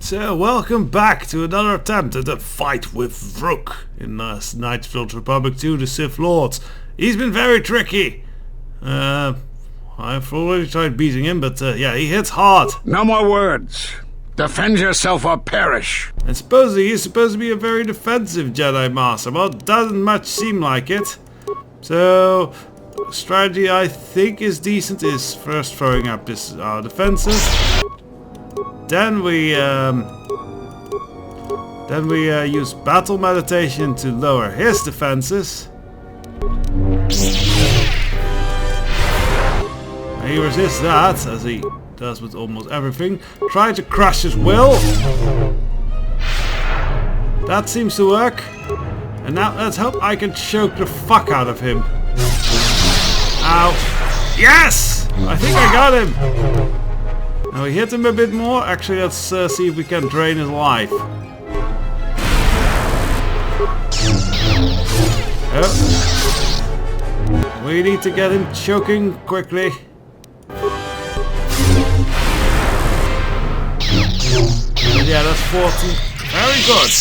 So, welcome back to another attempt at a fight with Rook in Knights of the Old Republic 2, the Sith Lords. He's been very tricky. I've already tried beating him, but yeah, he hits hard. No more words. Defend yourself or perish. And supposedly he's supposed to be a very defensive Jedi Master. Well, it doesn't much seem like it. So, strategy I think is decent is first throwing up our defenses. Then we use battle meditation to lower his defenses. He resists that, as he does with almost everything. Try to crush his will. That seems to work. And now let's hope I can choke the fuck out of him. Ow. Yes! I think I got him. Now we hit him a bit more. Actually, let's see if we can drain his life. Oh. We need to get him choking quickly. Yeah, that's 40. Very good.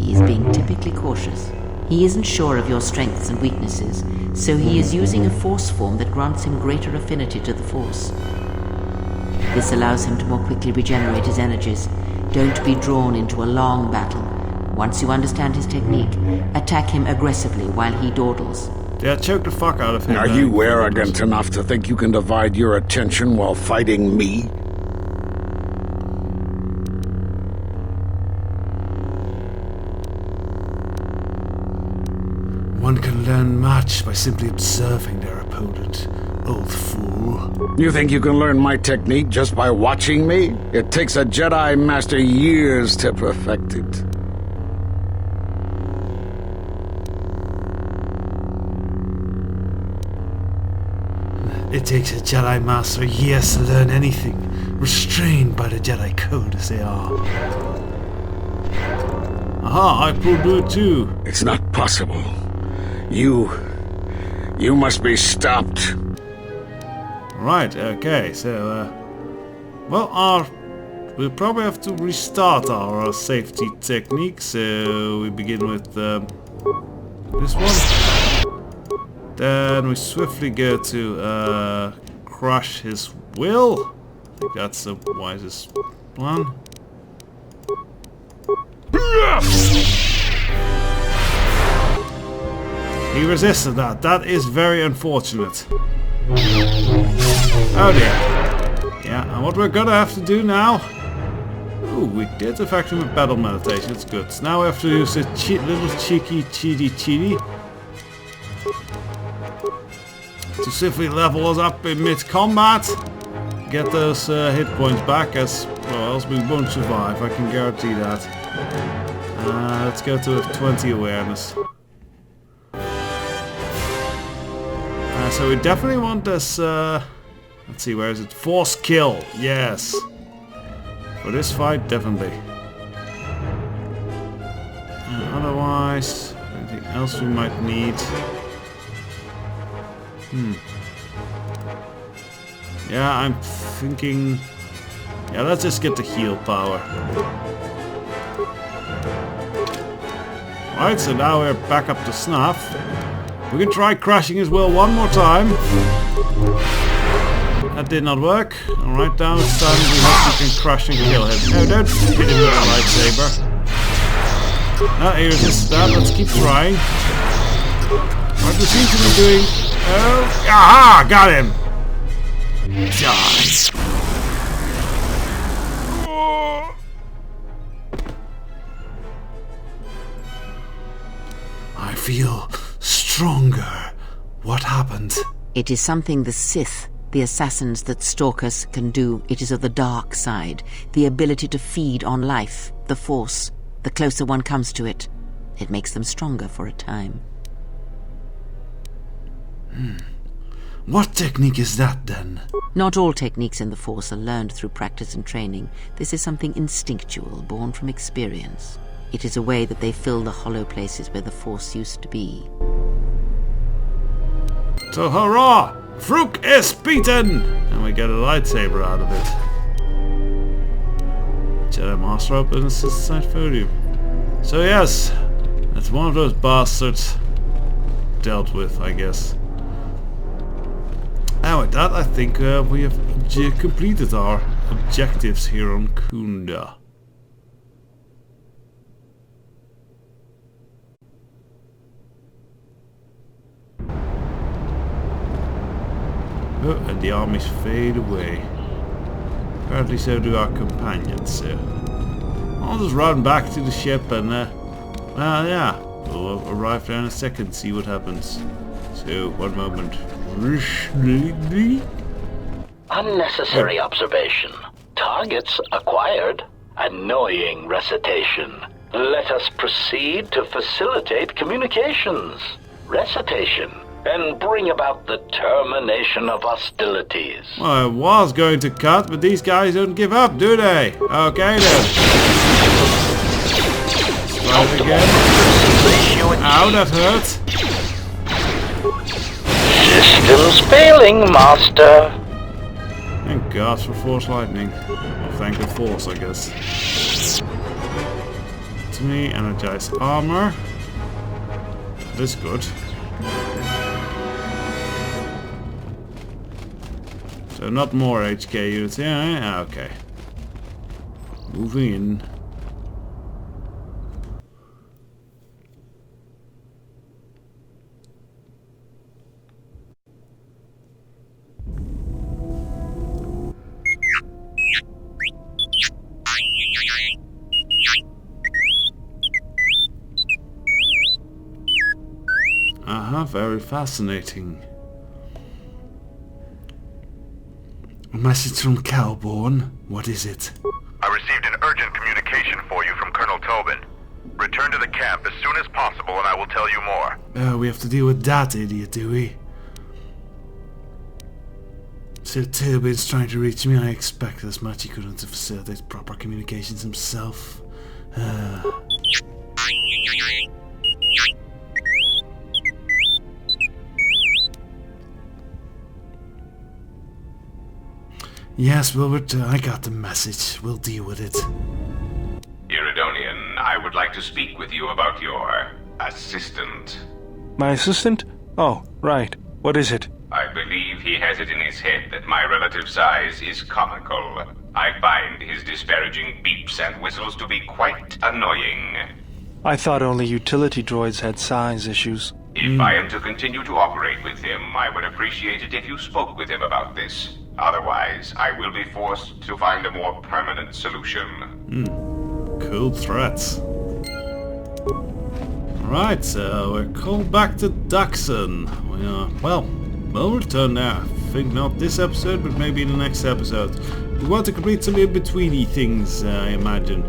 He is being typically cautious. He isn't sure of your strengths and weaknesses, so he is using a force form that grants him greater affinity to the force. This allows him to more quickly regenerate his energies. Don't be drawn into a long battle. Once you understand his technique, attack him aggressively while he dawdles. Yeah, choke the fuck out of him. Are you arrogant enough to think you can divide your attention while fighting me? One can learn much by simply observing their opponent, old fool. You think you can learn my technique just by watching me? It takes a Jedi Master years to perfect it. It takes a Jedi Master years to learn anything, restrained by the Jedi Code as they are. Aha, I could do it too. It's not possible. You must be stopped. Right, okay, so, well, we'll probably have to restart our safety technique, so we begin with, this one. Then we swiftly go to, crush his will. I think that's the wisest plan. He resisted that. That is very unfortunate. Oh dear. Yeah, and what we're gonna have to do now... Ooh, we did affect him with battle meditation. It's good. So now we have to use a little cheeky cheaty to swiftly level us up in mid-combat. Get those hit points back, as well, else we won't survive. I can guarantee that. Let's go to a 20 awareness. So we definitely want this, let's see, where is it? Force kill, yes. For this fight, definitely. Otherwise, anything else we might need? Yeah, I'm thinking... Yeah, let's just get the heal power. Right, so now we're back up to snuff. We can try crushing his will one more time. That did not work. Alright, now it's time we hope we can crush and kill him. No, don't hit him with a lightsaber. No, he resists that. Let's keep trying. What we seem to be doing... Oh, aha! Got him! Die. I feel... stronger. What happened? It is something the Sith, the assassins that stalk us, can do. It is of the dark side, the ability to feed on life, the Force. The closer one comes to it, it makes them stronger for a time. What technique is that, then? Not all techniques in the Force are learned through practice and training. This is something instinctual, born from experience. It is a way that they fill the hollow places where the Force used to be. So hurrah! Vrook is beaten! And we get a lightsaber out of it. Jedi Master opens his side podium. So yes, that's one of those bastards dealt with, I guess. And with that, I think we have completed our objectives here on Khoonda. Oh, and the armies fade away. Apparently so do our companions, so I'll just run back to the ship and, well, yeah, we'll arrive there in a second, see what happens. So, one moment. Unnecessary observation. Targets acquired. Annoying recitation. Let us proceed to facilitate communications. Recitation. And bring about the termination of hostilities. Well, I was going to cut, but these guys don't give up, do they? Okay then. Try it again. Ow, that hurt. Systems failing, Master. Thank God for Force Lightning. Or thank the Force, I guess. To me, energize armor. That's good. So not more HK units. Yeah, okay. Moving in. Very fascinating. A message from Calborn. What is it? I received an urgent communication for you from Colonel Tobin. Return to the camp as soon as possible and I will tell you more. We have to deal with that idiot, do we? Sir Tobin's trying to reach me. I expect as much. He couldn't facilitate proper communications himself. Yes, Wilbert, I got the message. We'll deal with it. Iridonian, I would like to speak with you about your assistant. My assistant? Oh, right. What is it? I believe he has it in his head that my relative size is comical. I find his disparaging beeps and whistles to be quite annoying. I thought only utility droids had size issues. If I am to continue to operate with him, I would appreciate it if you spoke with him about this. Otherwise, I will be forced to find a more permanent solution. Cool threats. Right, so we're called back to Daxon. We are, well, we'll return there. I think not this episode, but maybe in the next episode. We want to complete some in-betweeny things, I imagine.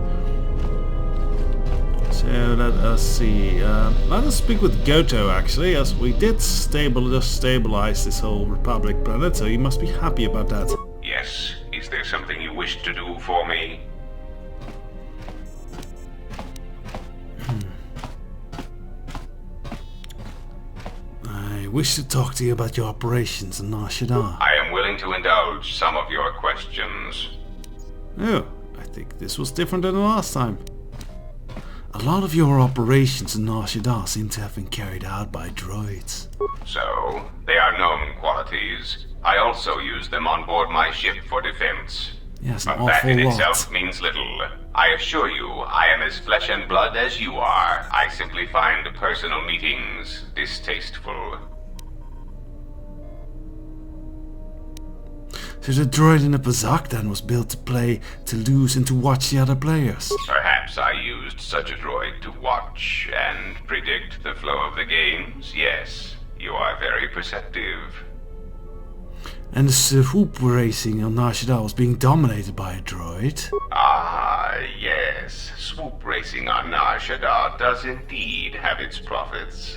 So let us see. Let us speak with KotOR actually, as we did just stabilize this whole Republic planet, so you must be happy about that. Yes. Is there something you wish to do for me? I wish to talk to you about your operations in Nar Shaddaa. I am willing to indulge some of your questions. Oh, I think this was different than the last time. A lot of your operations in Nar Shaddaa seem to have been carried out by droids. So, they are known qualities. I also use them on board my ship for defense. Yes, an but that in awful lot. itself means little. I assure you, I am as flesh and blood as you are. I simply find personal meetings distasteful. So the droid in the Bazak then was built to play, to lose, and to watch the other players. Perhaps I used such a droid to watch and predict the flow of the games. Yes, you are very perceptive. And the swoop racing on Nar Shaddaa was being dominated by a droid. Ah, yes. Swoop racing on Nar Shaddaa does indeed have its profits.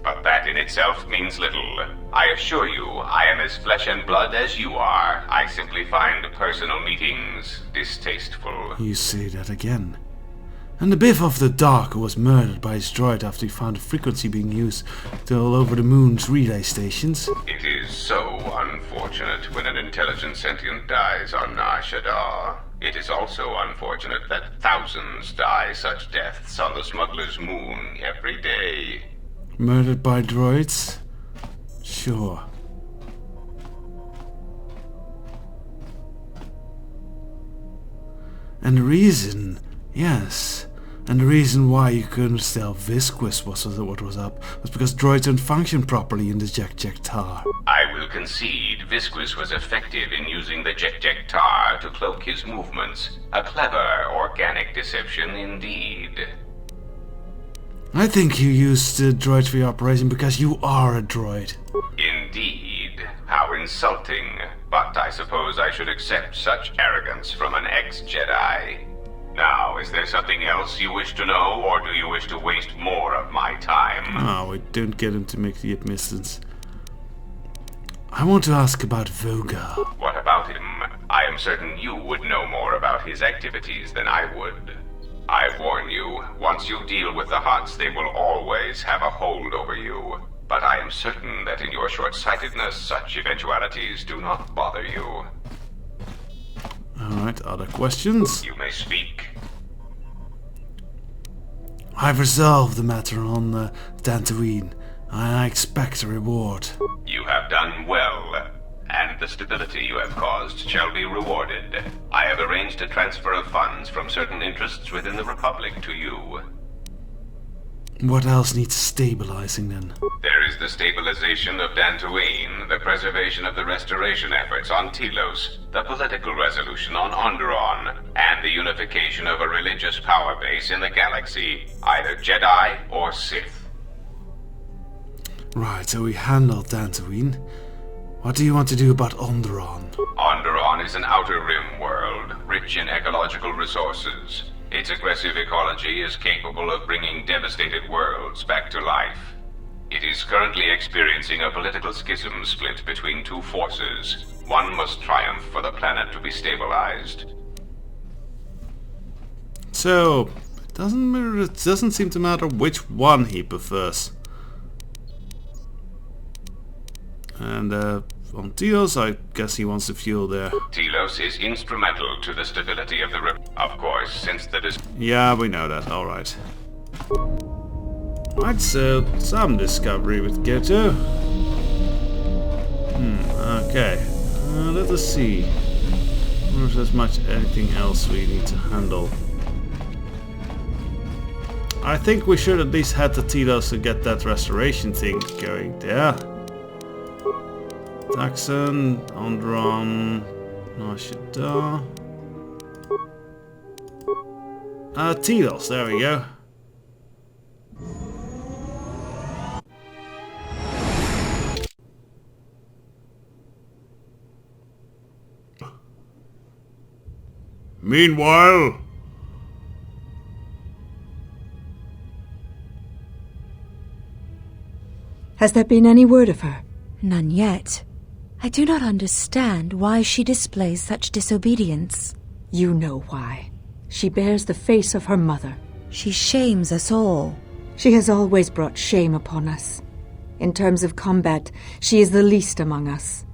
But that in itself means little. I assure you, I am as flesh and blood as you are. I simply find personal meetings distasteful. You say that again. And the Biff of the Dark was murdered by his droid after he found a frequency being used to all over the moon's relay stations. It is so unfortunate when an intelligent sentient dies on Nar Shaddaa. It is also unfortunate that thousands die such deaths on the smuggler's moon every day. Murdered by droids? Sure. And the reason, yes, and the reason why you couldn't tell Visquis what was up was because droids don't function properly in the Jek-Jek-Tar. I will concede Visquis was effective in using the Jek-Jek-Tar to cloak his movements. A clever, organic deception indeed. I think you used the droids for your operation because you are a droid. Indeed. How insulting. But I suppose I should accept such arrogance from an ex-Jedi. Now, is there something else you wish to know, or do you wish to waste more of my time? Oh, we don't get him to make the admittance. I want to ask about Voga. What about him? I am certain you would know more about his activities than I would. I warn you, once you deal with the Hutts, they will always have a hold over you. But I am certain that in your short-sightedness, such eventualities do not bother you. Alright, other questions? You may speak. I've resolved the matter on Dantooine, and I expect a reward. You have done well, and the stability you have caused shall be rewarded. I have arranged a transfer of funds from certain interests within the Republic to you. What else needs stabilizing then? There is the stabilization of Dantooine, the preservation of the restoration efforts on Telos, the political resolution on Onderon, and the unification of a religious power base in the galaxy, either Jedi or Sith. Right, so we handled Dantooine. What do you want to do about Onderon? Onderon is an outer rim world, rich in ecological resources. Its aggressive ecology is capable of bringing devastated worlds back to life. It is currently experiencing a political schism split between two forces. One must triumph for the planet to be stabilized. So, it doesn't seem to matter which one he prefers. And on Telos, I guess he wants the fuel there. Telos is instrumental to the stability of the of course, since the Yeah, we know that, alright. Right, so some discovery with KotOR. Okay. Let us see. There's as much anything else we need to handle. I think we should at least head to Telos to get that restoration thing going there. Daxon, Onderon, Nashida. Telos, there we go. Meanwhile... Has there been any word of her? None yet. I do not understand why she displays such disobedience. You know why. She bears the face of her mother. She shames us all. She has always brought shame upon us. In terms of combat, she is the least among us.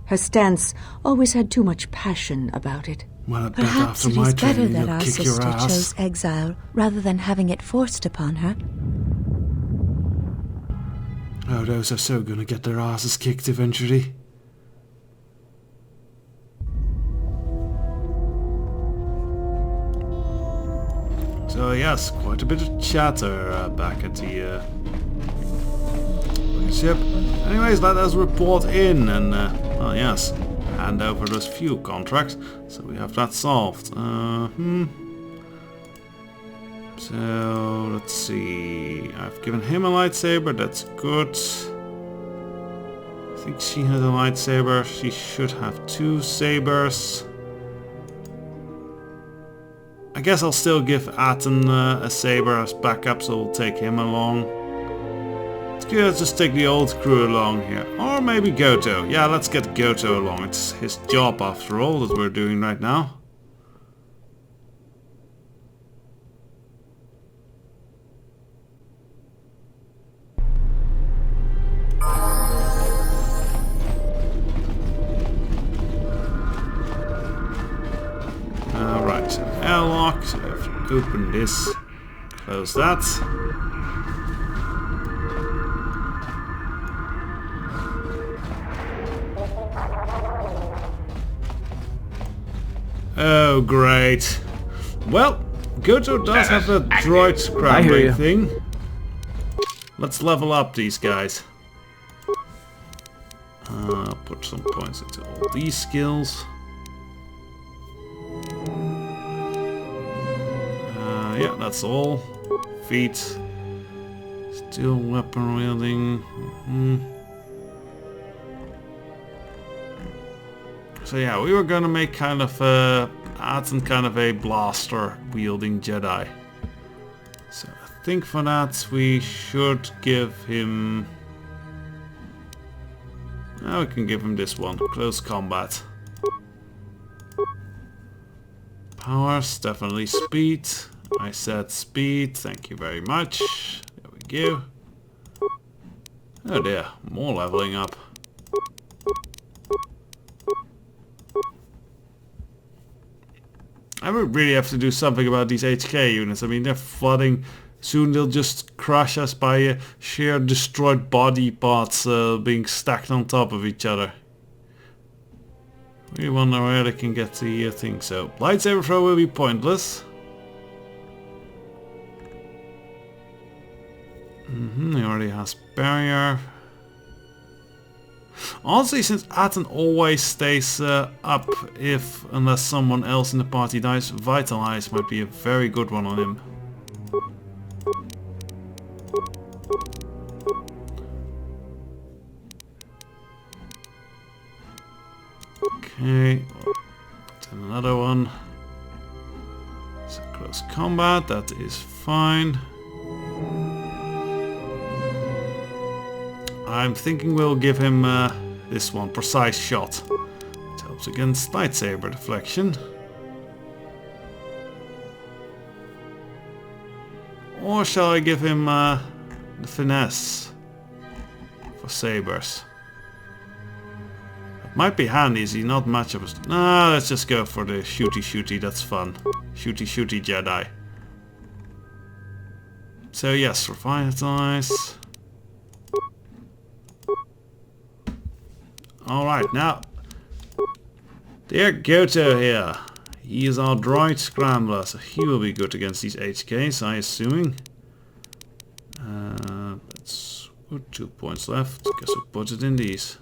Her stance always had too much passion about it. Well, I bet Perhaps after it my is better training, that you'll our kick your sister ass. chose exile rather than having it forced upon her. Oh, those are so gonna get their asses kicked eventually. So yes, quite a bit of chatter back at the ship. Anyways, let us report in and, well, yes, hand over those fuel contracts. So we have that solved. So, let's see. I've given him a lightsaber, that's good. I think she has a lightsaber. She should have 2 sabers. I guess I'll still give Aten a saber as backup, so we'll take him along. Let's just take the old crew along here. Or maybe KotOR. Yeah, let's get KotOR along. It's his job after all that we're doing right now. open this. Close that. Oh, great. Well, KotOR does have a droid scrambling thing. Let's level up these guys. Put some points into all these skills. Yeah, that's all. Feet. Still weapon wielding. So yeah, we were gonna make kind of add some kind of a blaster wielding Jedi. So I think for that we should give him... Now we can give him this one, close combat. Powers, definitely speed. I said speed, thank you very much. There we go. Oh dear, more leveling up. I would really have to do something about these HK units. I mean, they're flooding. Soon they'll just crush us by sheer destroyed body parts being stacked on top of each other. We wonder where they can get the thing. So, lightsaber throw will be pointless. He already has barrier. Honestly, since Aten always stays up unless someone else in the party dies, Vitalize might be a very good one on him. Okay, then another one. So close combat, that is fine. I'm thinking we'll give him this one, precise shot. It helps against lightsaber deflection. Or shall I give him the finesse for sabers? It might be handy, is he not much of a... Nah, let's just go for the shooty, that's fun. Shooty Jedi. So yes, revitalize. Alright, now, dear KotOR here. He is our droid scrambler, so he will be good against these HKs, I assuming. Let's put 2 points left. Guess we'll put it in these.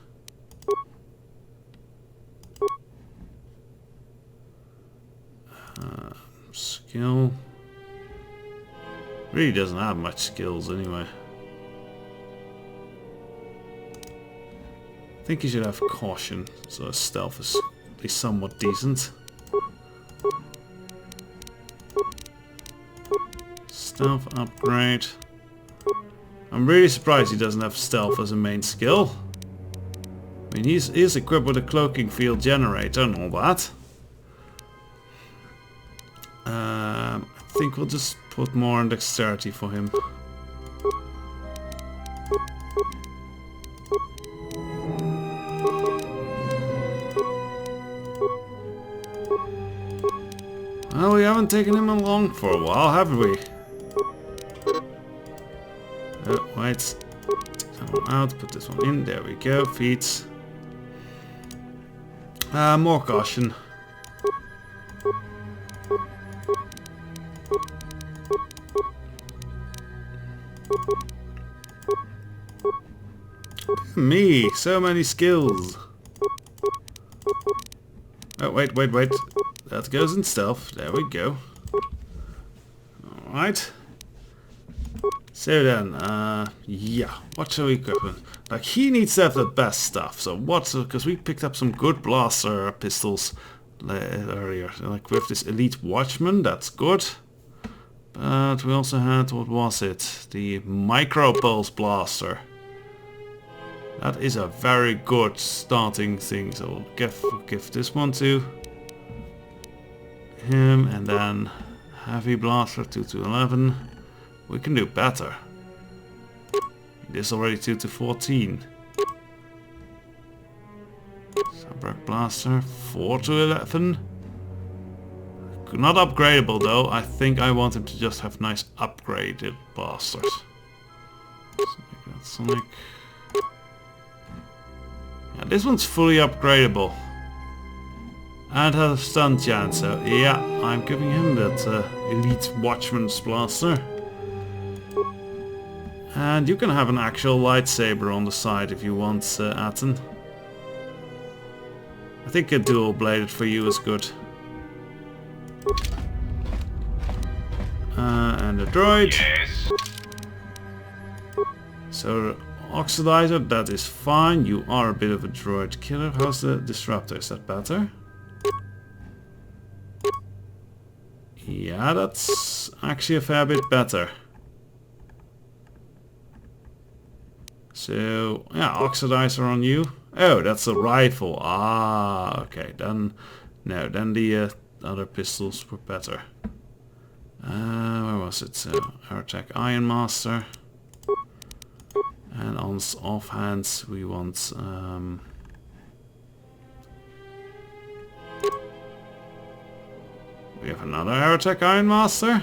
Skill. Really doesn't have much skills anyway. I think he should have caution, so his stealth is at least somewhat decent. Stealth upgrade. I'm really surprised he doesn't have stealth as a main skill. I mean, he is equipped with a cloaking field generator and all that. I think we'll just put more on dexterity for him. Well, we haven't taken him along for a while, have we? Oh, wait. Take that one out, put this one in. There we go. Feet. More caution. Me, so many skills. Oh, wait. That goes in stealth. There we go. Alright. So then, yeah, what shall we equip him? Like, he needs to have the best stuff. So what, because we picked up some good blaster pistols earlier. Like, with this elite watchman, that's good. But we also had, what was it? The micro pulse blaster. That is a very good starting thing, so we'll give this one to him, and then heavy blaster 2 to 11. We can do better. This already 2 to 14. Subrak blaster 4 to 11. Not upgradable though. I think I want him to just have nice upgraded blasters. Sonic. Yeah, this one's fully upgradable. And has a stun chance, so yeah, I'm giving him that elite watchman's blaster. And you can have an actual lightsaber on the side if you want, Atten. I think a dual bladed for you is good. And a droid. Yes. So, Oxidizer, that is fine. You are a bit of a droid killer. How's the Disruptor? Is that better? Yeah, that's actually a fair bit better. So, yeah, Oxidizer on you. Oh, that's a rifle. Ah, okay. Then, no, then the other pistols were better. Where was it? Air Attack Iron Master. And on offhands, we want... we have another Air Attack Iron Master?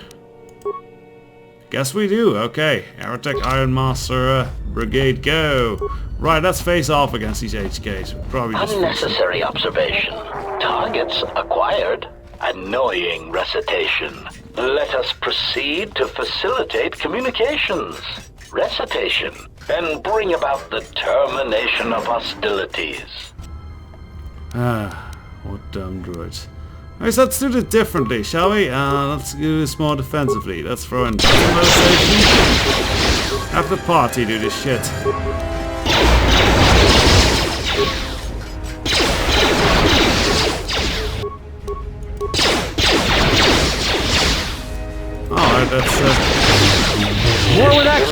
Guess we do. Okay, Air Attack Iron Master Brigade, go! Right, let's face off against these HKs. Probably just Unnecessary observation. Targets acquired. Annoying recitation. Let us proceed to facilitate communications. Recitation. And bring about the termination of hostilities. Ah, what dumb droids. Alright, so let's do it differently, shall we? Let's do this more defensively. Let's throw in motivation. Have the party do this shit. Alright, that's War with X.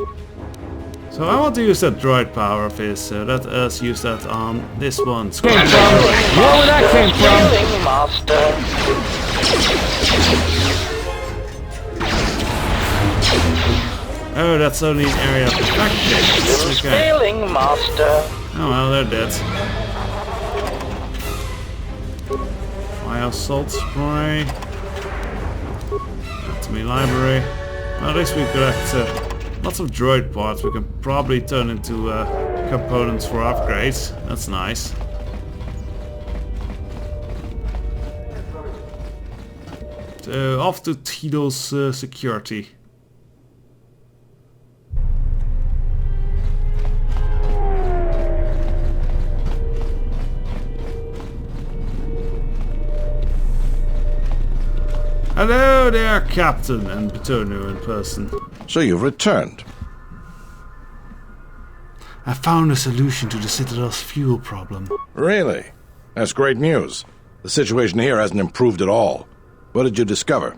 so I want to use that droid power of his, so let us use that on this one. Where that came from? Dueling Master. Oh, that's only an area of protection. Systems Okay. failing, Master. Oh well, they're dead. Fire salt spray. Anatomy library. Well, at least we collect lots of droid parts. We can probably turn into components for upgrades. That's nice. So off to Tito's security. Hello there, Captain, and Betono in person. So you've returned. I found a solution to the Citadel's fuel problem. Really? That's great news. The situation here hasn't improved at all. What did you discover?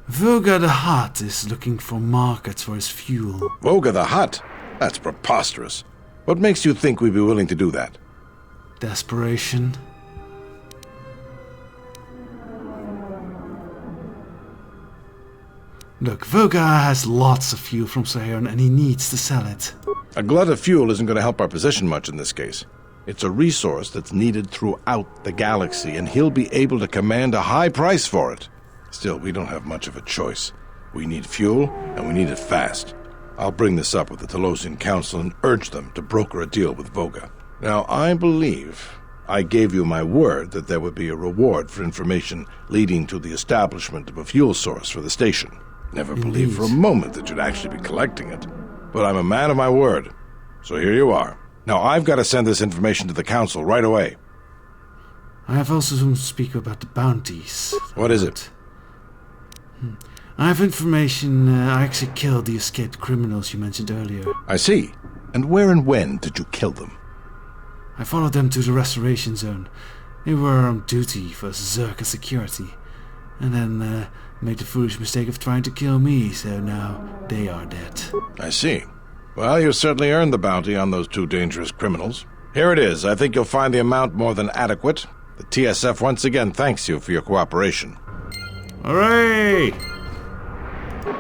Voga the Hutt is looking for markets for his fuel. Voga the Hutt? That's preposterous. What makes you think we'd be willing to do that? Desperation. Look, Voga has lots of fuel from Saharan and he needs to sell it. A glut of fuel isn't going to help our position much in this case. It's a resource that's needed throughout the galaxy, and he'll be able to command a high price for it. Still, we don't have much of a choice. We need fuel, and we need it fast. I'll bring this up with the Telosian Council and urge them to broker a deal with Voga. Now, I believe I gave you my word that there would be a reward for information leading to the establishment of a fuel source for the station. Never believed for a moment that you'd actually be collecting it. But I'm a man of my word. So here you are. Now I've got to send this information to the Council right away. I have also some to speak about the bounties. What is it? I have information. I actually killed the escaped criminals you mentioned earlier. I see. And where and when did you kill them? I followed them to the restoration zone. They were on duty for Zerka security. And then made the foolish mistake of trying to kill me, so now they are dead. I see. Well, you certainly earned the bounty on those two dangerous criminals. Here it is. I think you'll find the amount more than adequate. The TSF once again thanks you for your cooperation. Hooray!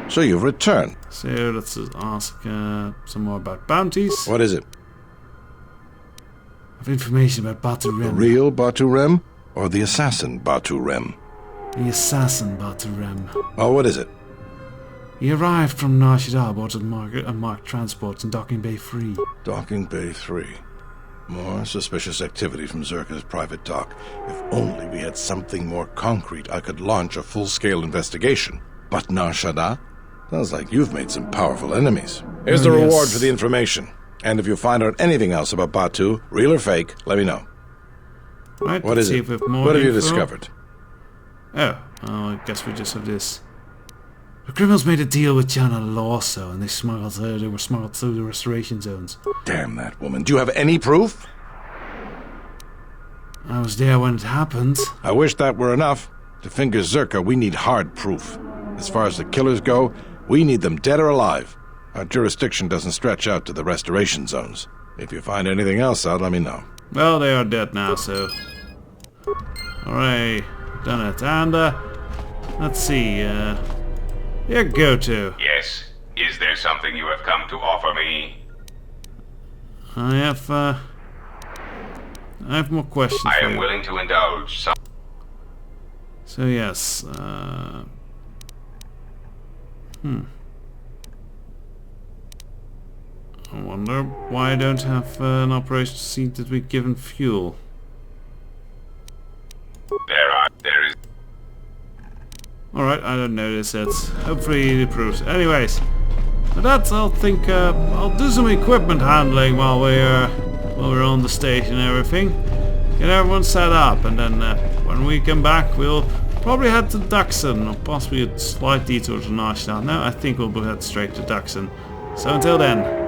So you've returned. So let's just ask some more about bounties. What is it? I have information about Batu The Rem. real Batu Rem? or the assassin Batu Rem? The assassin Batu Rem. Oh, what is it? He arrived from Nar Shaddaa aboard a marked transport in Docking Bay 3. Docking Bay 3. More suspicious activity from Zerka's private dock. If only we had something more concrete, I could launch a full-scale investigation. But Nar Shaddaa? Sounds like you've made some powerful enemies. Here's the reward for the information. And if you find out anything else about Batu, real or fake, let me know. Right, what is it? What have you discovered? Oh, I guess we just have this. The criminals made a deal with Jana Lawso, and they were smuggled through the restoration zones. Damn that woman. Do you have any proof? I was there when it happened. I wish that were enough. To finger Zerka, we need hard proof. As far as the killers go, we need them dead or alive. Our jurisdiction doesn't stretch out to the restoration zones. If you find anything else out, let me know. Well, they are dead now, so... Alright, done it. And, let's see, here, KotOR. Yes. Is there something you have come to offer me? I have more questions I for am you. willing to indulge some... So, yes, I wonder why I don't have an operation seat that we've given fuel. There is... Alright, I don't notice it. Hopefully it improves. Anyways, with that, I'll think I'll do some equipment handling while we're on the station and everything. Get everyone set up, and then when we come back, we'll probably head to Duxon, or possibly a slight detour to Nar Shaddaa. No, I think we'll head straight to Duxon. So until then,